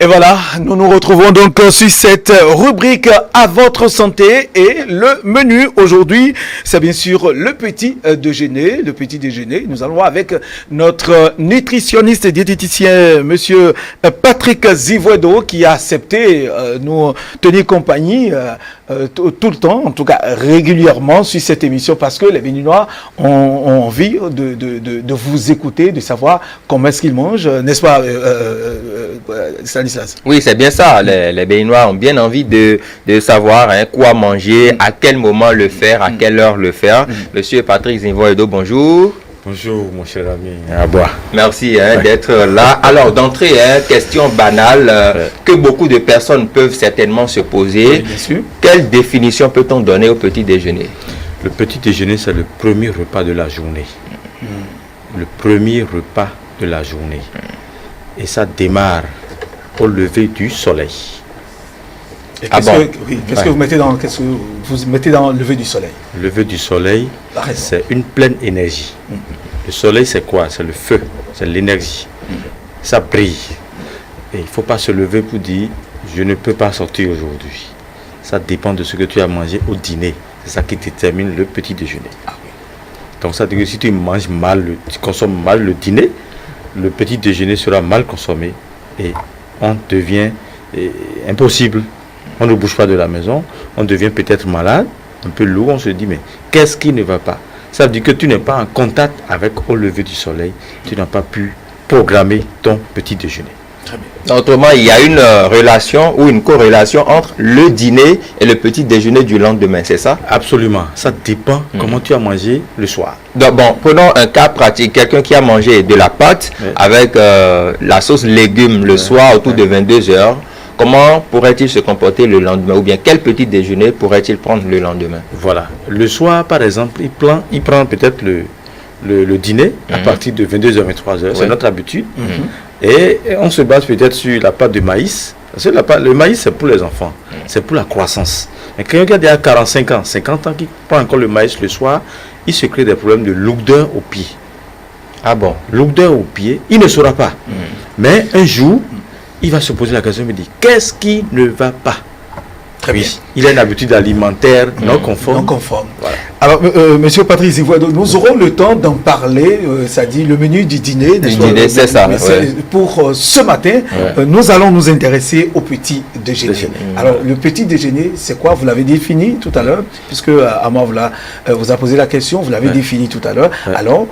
Et voilà, nous nous retrouvons donc sur cette rubrique à votre santé et le menu aujourd'hui, c'est bien sûr le petit déjeuner. Le petit déjeuner, nous allons voir avec notre nutritionniste et diététicien, monsieur Patrick Zivouedo, qui a accepté nous tenir compagnie tout le temps, en tout cas régulièrement sur cette émission, parce que les Béninois ont envie de vous écouter, de savoir comment est-ce qu'ils mangent, n'est-ce pas Stanislas? Oui, c'est bien ça. Les Béninois ont bien envie de savoir quoi manger, à quel moment le faire, à quelle heure le faire. Monsieur Patrick Zivouedo, bonjour. Bonjour mon cher ami Aboua. Merci d'être là. Alors d'entrée, question banale que beaucoup de personnes peuvent certainement se poser. Oui, bien sûr. Quelle définition peut-on donner au petit déjeuner? Le petit déjeuner, c'est le premier repas de la journée. Le premier repas de la journée. Et ça démarre au lever du soleil. Qu'est-ce que vous mettez dans le lever du soleil? Le lever du soleil, c'est une pleine énergie. Le soleil, c'est quoi? C'est le feu, c'est l'énergie. Ça brille. Et il ne faut pas se lever pour dire je ne peux pas sortir aujourd'hui. Ça dépend de ce que tu as mangé au dîner. C'est ça qui détermine le petit déjeuner. Donc ça veut dire que si tu manges mal, tu consommes mal le dîner, le petit déjeuner sera mal consommé et on devient impossible. On ne bouge pas de la maison, on devient peut-être malade, un peu lourd, on se dit mais qu'est-ce qui ne va pas? Ça veut dire que tu n'es pas en contact avec au lever du soleil, tu n'as pas pu programmer ton petit déjeuner. Très bien. Autrement, il y a une relation ou une corrélation entre le dîner et le petit déjeuner du lendemain, c'est ça? Absolument, ça dépend comment tu as mangé le soir. Donc, bon, prenons un cas pratique, quelqu'un qui a mangé de la pâte avec la sauce légumes le soir autour de 22 heures. Comment pourrait-il se comporter le lendemain? Ou bien quel petit déjeuner pourrait-il prendre le lendemain? Voilà. Le soir, par exemple, il prend peut-être le dîner à partir de 22h, 23h. C'est notre habitude. Et on se base peut-être sur la pâte de maïs. Parce que le maïs, c'est pour les enfants. C'est pour la croissance. Mais quand quelqu'un qui a 45 ans, 50 ans, qui prend encore le maïs le soir, il se crée des problèmes de lourdeur au pied. Ah bon? Lourdeur au pied, il ne saura pas. Mais un jour, il va se poser la question et me dire qu'est-ce qui ne va pas? Très bien. Il a une habitude alimentaire non conforme. Non conforme. Voilà. Alors, monsieur Patrick Zivouedo, nous aurons le temps d'en parler, c'est-à-dire le menu du dîner. Du dîner, c'est ça. Pour ce matin, nous allons nous intéresser au petit déjeuner. Alors, le petit déjeuner, c'est quoi? Vous l'avez défini tout à l'heure, puisque Amar vous a posé la question, vous l'avez défini tout à l'heure. Alors,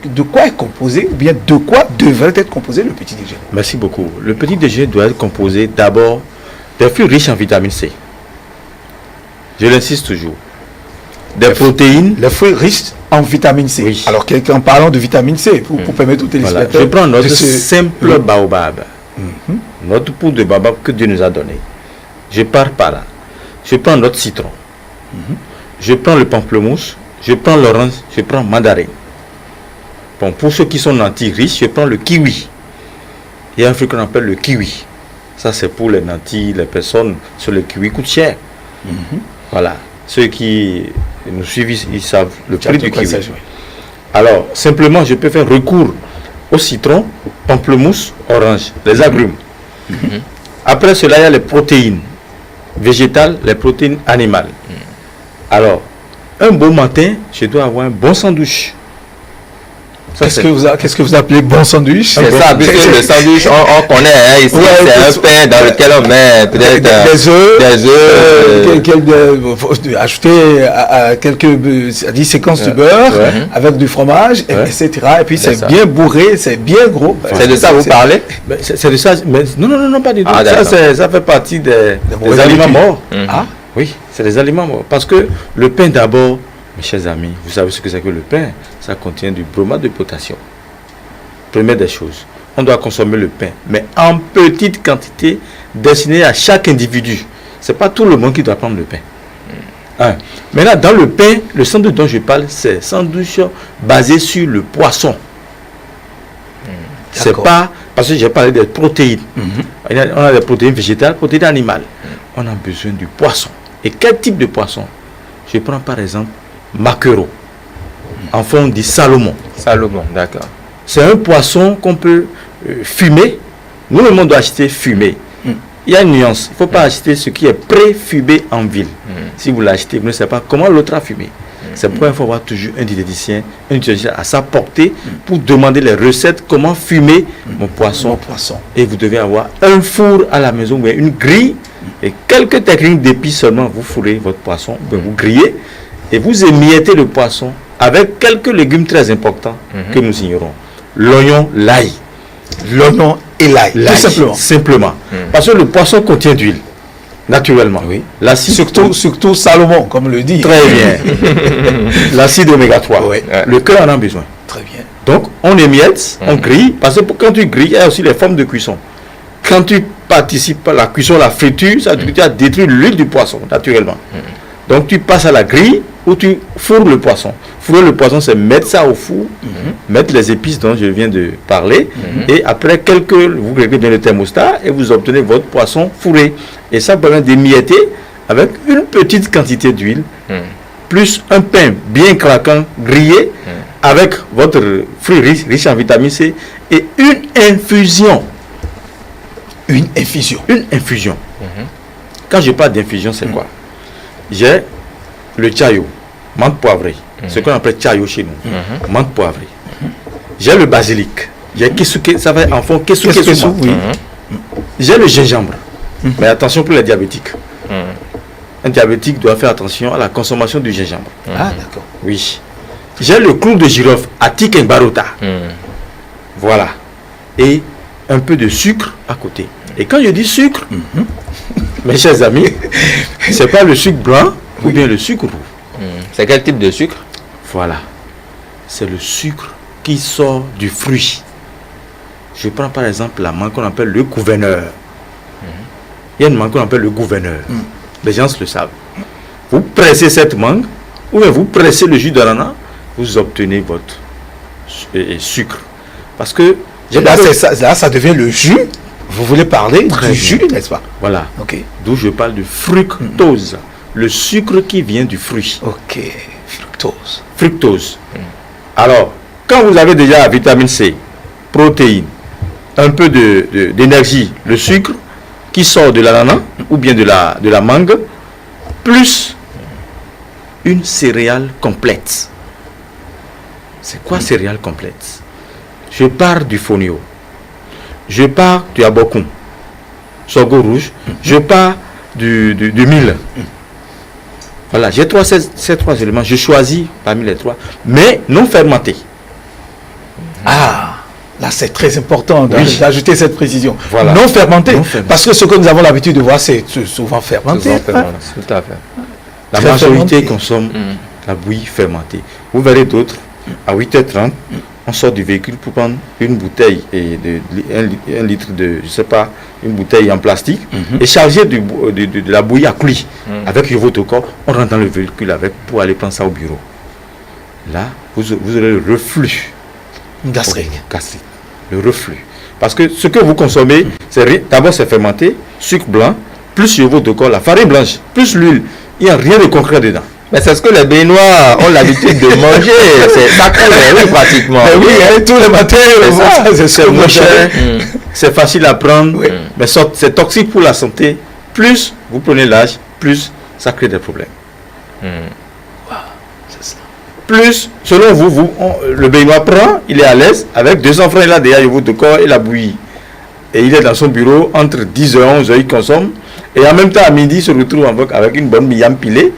de quoi est composé, ou bien de quoi devrait être composé le petit déjeuner? Merci beaucoup. Le petit déjeuner doit être composé d'abord des fruits riches en vitamine C. Je l'insiste toujours. Des protéines. Les fruits riches en vitamine C. Oui. Alors, en parlant de vitamine C, pour permettre aux téléspectateurs... Voilà. Je prends notre simple baobab. Notre poudre de baobab que Dieu nous a donné. Je pars par là. Je prends notre citron. Je prends le pamplemousse. Je prends l'orange. Je prends mandarine. Bon, pour ceux qui sont nantis riches, je prends le kiwi. Il y a un fruit qu'on appelle le kiwi. Ça, c'est pour les nantis, les personnes sur le kiwi coûte cher. Voilà. Ceux qui nous suivent, ils savent le prix du kiwi. Alors, simplement, je peux faire recours au citron, pamplemousse, orange, les agrumes. Après cela, il y a les protéines végétales, les protéines animales. Alors, un beau matin, je dois avoir un bon sandwich. Qu'est-ce que vous appelez bon sandwich? C'est ça, puisque le sandwich, on connaît, ici, c'est un pain dans lequel on met peut-être des œufs, ajouter quelques séquences de beurre avec du fromage, etc. Et puis c'est bien bourré, c'est bien gros. C'est de ça que vous parlez? C'est de ça, mais non, pas du tout. Ça fait partie des aliments morts. Ah oui, c'est des aliments morts. Parce que le pain d'abord, mes chers amis, vous savez ce que c'est que le pain? Ça contient du bromate de potassium. Première des choses, on doit consommer le pain, mais en petite quantité, destinée à chaque individu. Ce n'est pas tout le monde qui doit prendre le pain. Maintenant, dans le pain, le sandwich dont je parle, c'est sandwich basé sur le poisson. C'est pas, parce que j'ai parlé des protéines. On a des protéines végétales, protéines animales. On a besoin du poisson. Et quel type de poisson? Je prends par exemple maquereau. En fond, on dit salomon. Salomon, d'accord. C'est un poisson qu'on peut fumer. Nous, le monde doit acheter fumé. il y a une nuance. Il ne faut pas acheter ce qui est pré-fumé en ville. Si vous l'achetez, vous ne savez pas comment l'autre a fumé. C'est pourquoi il faut avoir toujours un diététicien à sa portée pour demander les recettes, comment fumer mon poisson. Et vous devez avoir un four à la maison, ou une grille, et quelques techniques d'épices seulement. Vous fourrez votre poisson, vous grillez, et vous émiettez le poisson avec quelques légumes très importants que nous ignorons. L'oignon, l'ail. L'oignon et l'ail, tout simplement. Parce que le poisson contient d'huile. Naturellement. Oui. Surtout Salomon, comme le dit. Très bien. L'acide oméga 3. Oui. Le cœur en a besoin. Très bien. Donc, on émiette, on grille. Parce que quand tu grilles, il y a aussi les formes de cuisson. Quand tu participes à la cuisson, la friture, ça tu as détruit l'huile du poisson, naturellement. Donc, tu passes à la grille ou tu fourres le poisson. Fourrer le poisson, c'est mettre ça au four, mettre les épices dont je viens de parler, et après vous réglez bien le thermostat et vous obtenez votre poisson fourré. Et ça permet d'émietter avec une petite quantité d'huile, plus un pain bien craquant, grillé, avec votre fruit riche en vitamine C, et une infusion. Une infusion. Une infusion. Quand je parle d'infusion, c'est quoi? J'ai le chayo, menthe poivrée, ce qu'on appelle chayo chez nous, menthe poivrée. J'ai le basilic, j'ai kesuke, ça va en fond, kesuke, oui. J'ai le gingembre, mais attention pour les diabétiques. Un diabétique doit faire attention à la consommation du gingembre. Ah, d'accord. Oui. J'ai le clou de girofle, Atik et Barota. Voilà. Et un peu de sucre à côté. Et quand je dis sucre, mes chers amis, c'est pas le sucre blanc ou bien le sucre roux. C'est quel type de sucre? Voilà. C'est le sucre qui sort du fruit. Je prends par exemple la mangue qu'on appelle le gouverneur. Il y a une mangue qu'on appelle le gouverneur. Les gens le savent. Vous pressez cette mangue, ou bien vous pressez le jus d'ananas, vous obtenez votre sucre. Parce que là, ça devient le jus. Vous voulez parler du jus, n'est-ce pas? Voilà. Ok. D'où je parle de fructose. Le sucre qui vient du fruit. Ok. Fructose. Fructose. Alors, quand vous avez déjà vitamine C, protéines, un peu d'énergie, le sucre qui sort de l'ananas ou bien de la mangue, plus une céréale complète. C'est quoi céréale complète? Je pars du fonio. Je pars du abokoum, sorgho rouge. Je pars du mil. Voilà, j'ai ces trois éléments. Je choisis parmi les trois, mais non fermentés. Ah, là c'est très important d'ajouter cette précision. Voilà. Non fermenté. Parce que ce que nous avons l'habitude de voir, c'est souvent fermenté. Tout à fait. La majorité consomme la bouillie fermentée. Vous verrez d'autres, à 8h30, on sort du véhicule pour prendre une bouteille et un litre de, je sais pas, une bouteille en plastique et charger de la bouillie à coulis avec votre corps. On rentre dans le véhicule avec pour aller prendre ça au bureau. Là, vous aurez le reflux gastrique. Le reflux. Parce que ce que vous consommez, d'abord c'est fermenté, sucre blanc, plus sur votre corps, la farine blanche, plus l'huile. Il n'y a rien de concret dedans. Mais c'est ce que les Béninois ont l'habitude de manger. C'est sacré, oui, pratiquement. Mais oui, tous les matins, c'est moins cher, c'est facile à prendre, mais c'est toxique pour la santé. Plus vous prenez l'âge, plus ça crée des problèmes. Plus, selon vous, le Béninois prend, il est à l'aise, avec 200 francs, il a déjà votre corps et la bouillie. Et il est dans son bureau, entre 10h et 11h, il consomme. Et en même temps, à midi, il se retrouve avec une bonne miam pilée,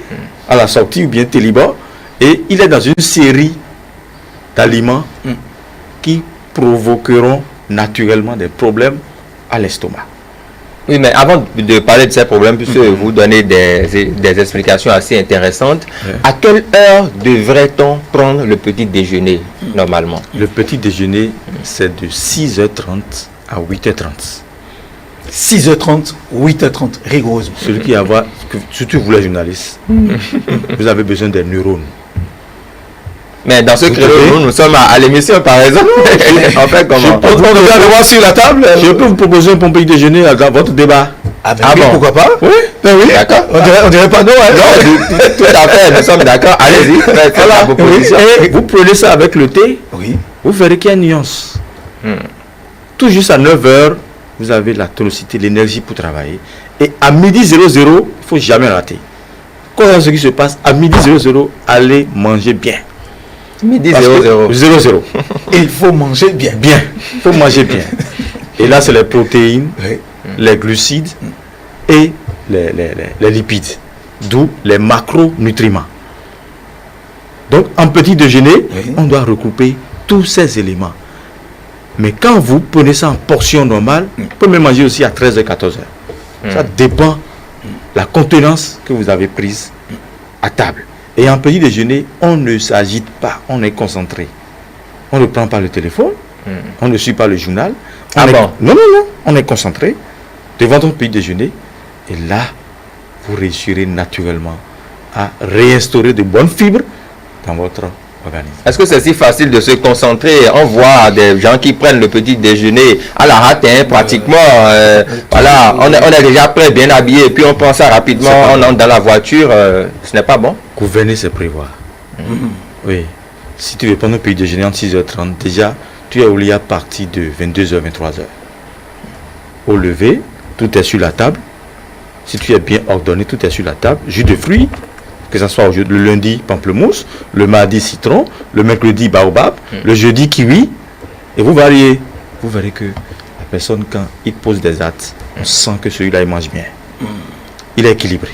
à la sortie, ou bien téliba. Et il est dans une série d'aliments qui provoqueront naturellement des problèmes à l'estomac. Oui, mais avant de parler de ces problèmes, puisque vous donnez des explications assez intéressantes, à quelle heure devrait-on prendre le petit déjeuner, normalement? Le petit déjeuner, c'est de 6h30 à 8h30. 6h30, 8h30, rigoureusement. Celui qui a, surtout vous les journalistes, vous avez besoin des neurones. Mais dans ce créneau, nous sommes à l'émission, par exemple. En fait, comment? On regarde le voir sur la table. Je peux vous proposer un petit déjeuner à votre débat. Ah bon, pourquoi pas? Oui. Ben oui. D'accord. On dirait pas non. Hein? Non, tout à fait, nous sommes d'accord. Allez-y, faites la proposition. Et vous prenez ça avec le thé. Oui. Vous verrez qu'il y a une nuance. Tout juste à 9h, vous avez la tonicité, l'énergie pour travailler. Et à midi 00, il ne faut jamais rater. Quand ce qui se passe, à midi 00, allez manger bien. Midi 00. 00. Et il faut manger bien. Bien. Il faut manger bien. Et là, c'est les protéines, les glucides et les lipides. D'où les macronutriments. Donc, en petit déjeuner, on doit regrouper tous ces éléments. Mais quand vous prenez ça en portion normale, vous pouvez même manger aussi à 13h, 14h. Ça dépend de la contenance que vous avez prise à table. Et en petit déjeuner, on ne s'agite pas, on est concentré. On ne prend pas le téléphone, on ne suit pas le journal. Non, on est concentré devant ton petit déjeuner. Et là, vous réussirez naturellement à réinstaurer de bonnes fibres dans votre organisme. Est-ce que c'est si facile de se concentrer? On voit des gens qui prennent le petit déjeuner à la hâte, pratiquement. Voilà, on est déjà prêt, bien habillé, et puis on prend ça rapidement, on entre dans la voiture. Ce n'est pas bon. Gouverner, c'est prévoir. Oui. Si tu veux prendre un petit déjeuner entre 6h30, déjà, tu es au lit à partir de 22h, 23h. Au lever, tout est sur la table. Si tu es bien ordonné, tout est sur la table. Jus de fruits, que ce soit le lundi, pamplemousse, le mardi, citron, le mercredi, baobab, le jeudi, kiwi. Et vous variez. Vous verrez que la personne, quand il pose des actes, on sent que celui-là, il mange bien. Il est équilibré.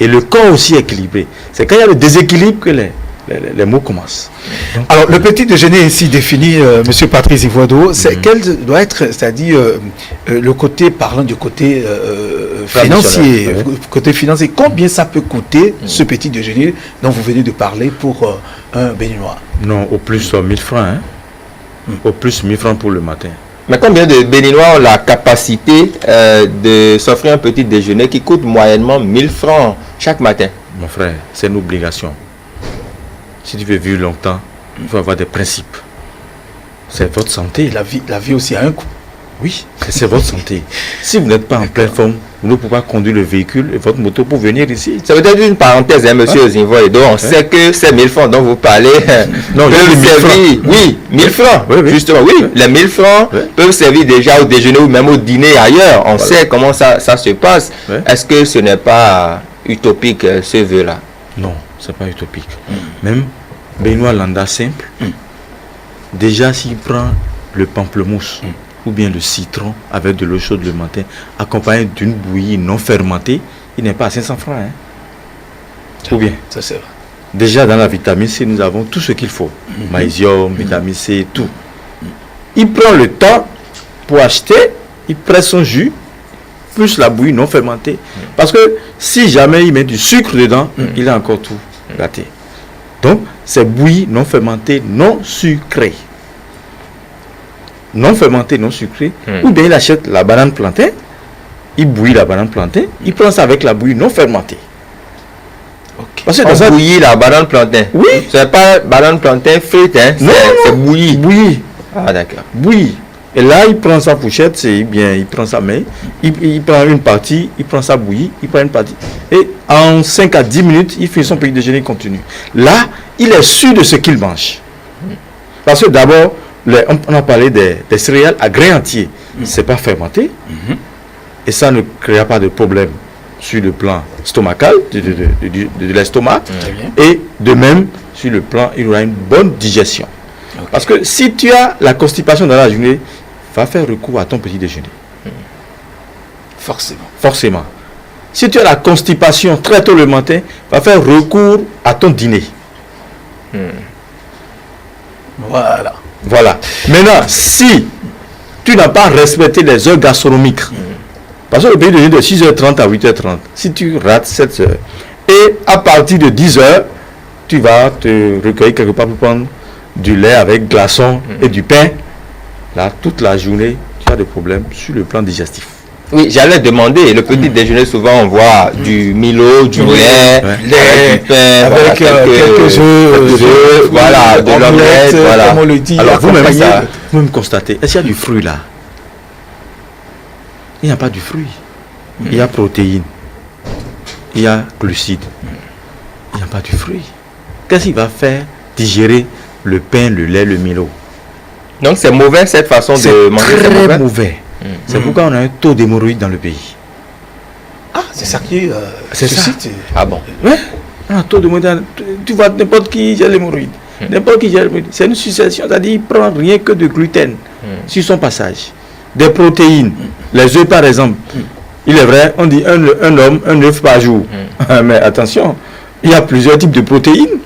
Et le corps aussi est équilibré. C'est quand il y a le déséquilibre que les mots commencent. Donc, alors, le petit déjeuner ainsi défini, Monsieur Patrice Ivoido, c'est quel doit être, c'est-à-dire le côté, parlant du côté financier, côté financier, combien ça peut coûter ce petit déjeuner dont vous venez de parler pour un Béninois? Non, au plus 1000 francs. Au plus 1000 francs pour le matin. Mais combien de Béninois ont la capacité de s'offrir un petit déjeuner qui coûte moyennement 1000 francs chaque matin? Mon frère, c'est une obligation. Si tu veux vivre longtemps, il faut avoir des principes. C'est votre santé. La vie aussi a un coût. Oui, c'est votre santé. Si vous n'êtes pas en pleine forme, vous ne pouvez pas conduire le véhicule et votre moto pour venir ici. Ça veut dire une parenthèse, monsieur Ozinvoido. On sait que ces 1000 francs dont vous parlez peuvent servir. Oui, 1000 francs. Justement, oui. Les 1000 francs peuvent servir déjà au déjeuner ou même au dîner ailleurs. On sait comment ça se passe. Est-ce que ce n'est pas utopique, ce vœu-là? Non, ce n'est pas utopique. Même Benoît Landa simple, déjà s'il prend le pamplemousse ou bien le citron avec de l'eau chaude le matin, accompagné d'une bouillie non fermentée, il n'est pas à 500 francs. Ou bien, ça c'est vrai. Déjà dans la vitamine C, nous avons tout ce qu'il faut. Magnésium, vitamine C, tout. Il prend le temps pour acheter, il presse son jus, plus la bouillie non fermentée. Parce que si jamais il met du sucre dedans, il a encore tout gâté. Donc, c'est bouillie non fermentée, non sucrée. Non fermentée, non sucrée. Ou bien il achète la banane plantain, il bouillit la banane plantain, il prend ça avec la bouillie non fermentée. Parce que on bouillit la banane plantain. Oui. C'est pas banane plantain frite, c'est bouilli. Bouilli. Ah d'accord. Bouilli. Et là, il prend sa fourchette, c'est bien, il prend sa main, il prend une partie, il prend sa bouillie, il prend une partie. Et en 5 à 10 minutes, il fait son petit déjeuner, il continue. Là, il est sûr de ce qu'il mange. Parce que d'abord, on a parlé des céréales à grains entiers. C'est pas fermenté. Et ça ne créera pas de problème sur le plan stomacal, de l'estomac. Et de même, sur le plan, il aura une bonne digestion. Parce que si tu as la constipation dans la journée, va faire recours à ton petit déjeuner. Forcément. Si tu as la constipation très tôt le matin, va faire recours à ton dîner. Voilà. Maintenant, si tu n'as pas respecté les heures gastronomiques, parce que le petit déjeuner de 6h30 à 8h30, si tu rates 7 heures, et à partir de 10h, tu vas te recueillir quelque part pour prendre du lait avec glaçons et du pain, là, toute la journée, tu as des problèmes sur le plan digestif. Oui, j'allais demander, le petit déjeuner, souvent on voit du Milo, du lait, du pain, avec quelques œufs, voilà, de l'omelette, voilà. Comme on le dit. Alors vous-même constatez, est-ce qu'il y a du fruit là? Il n'y a pas du fruit. Il y a protéines, il y a glucides, il n'y a pas du fruit. Qu'est-ce qu'il va faire digérer le pain, le lait, le Milo? Donc c'est mauvais cette façon de manger. C'est très mauvais. C'est pourquoi on a un taux d'hémorroïdes dans le pays. Ah, c'est ça qui C'est ça. suscite. Ah bon. Ouais. On a un taux d'hémorroïdes. Tu vois, n'importe qui gère l'hémorroïde. N'importe qui gère l'hémorroïde. C'est une succession, c'est-à-dire il prend rien que de gluten sur son passage. Des protéines. Les œufs, par exemple. Il est vrai, on dit un homme, un œuf par jour. Mais attention, il y a plusieurs types de protéines.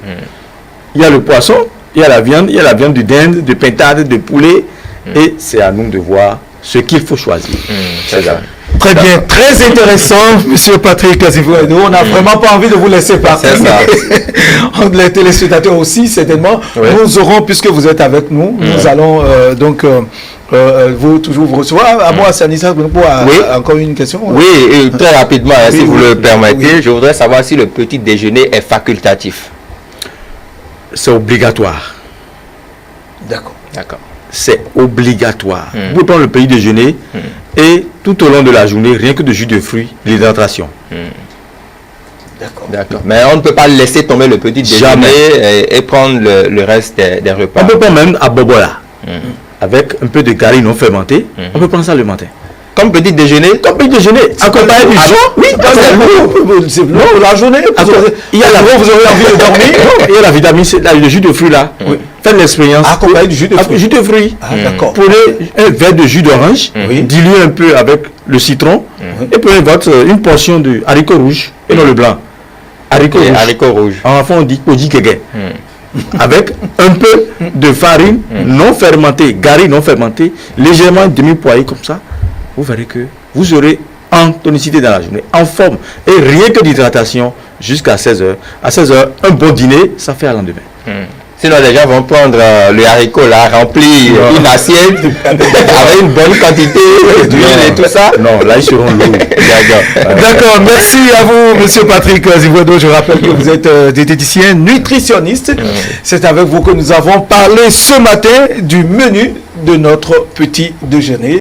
Il y a le poisson, il y a la viande de dinde, de pintade, de poulet. Et c'est à nous de voir ce qu'il faut choisir. C'est ça. Très bien, très intéressant, Monsieur Patrick Azivouedo. On n'a vraiment pas envie de vous laisser partir. C'est ça. Les téléspectateurs aussi, certainement. Ouais. Nous aurons, puisque vous êtes avec nous, nous allons vous toujours vous recevoir. À moi, Sanissa, pour encore une question. Oui, et très rapidement, Oui, si vous oui, le permettez, oui. je voudrais savoir si le petit déjeuner est facultatif. C'est obligatoire. D'accord. D'accord. C'est obligatoire. Vous pouvez prendre le petit déjeuner et tout au long de la journée, rien que de jus de fruits, l'hydratation. D'accord. D'accord. Mais on ne peut pas laisser tomber le petit déjeuner et prendre le reste des repas. On peut prendre même à Bobola, avec un peu de gari non fermenté. On peut prendre ça le matin. Comme petit déjeuner. Comme petit déjeuner, accompagné du jus. Oui, C'est long, la journée. il y a la vous aurez envie de dormir. Il y a la vitamine C, le jus de fruits là. Faites l'expérience. Accompagné du jus de fruits. Jus de fruits. Ah, d'accord. Prenez un verre de jus d'orange, diluez un peu avec le citron, et prenez une portion de haricots rouges, et non le blanc. Haricots Et rouges. haricots rouges. En enfant, on dit kege. Avec un peu de farine non fermentée, gari non fermenté, légèrement demi-poêlée comme ça, vous verrez que vous aurez en tonicité dans la journée, en forme, et rien que d'hydratation jusqu'à 16h. À 16h, un bon dîner, ça fait à lendemain. Sinon, les gens vont prendre le haricot là, remplir une assiette avec une bonne quantité d'huile et tout ça. Non, là, ils seront lourds. D'accord. D'accord, merci à vous, Monsieur Patrick Azivouedo. Je rappelle que vous êtes diététicien nutritionniste. C'est avec vous que nous avons parlé ce matin du menu de notre petit déjeuner.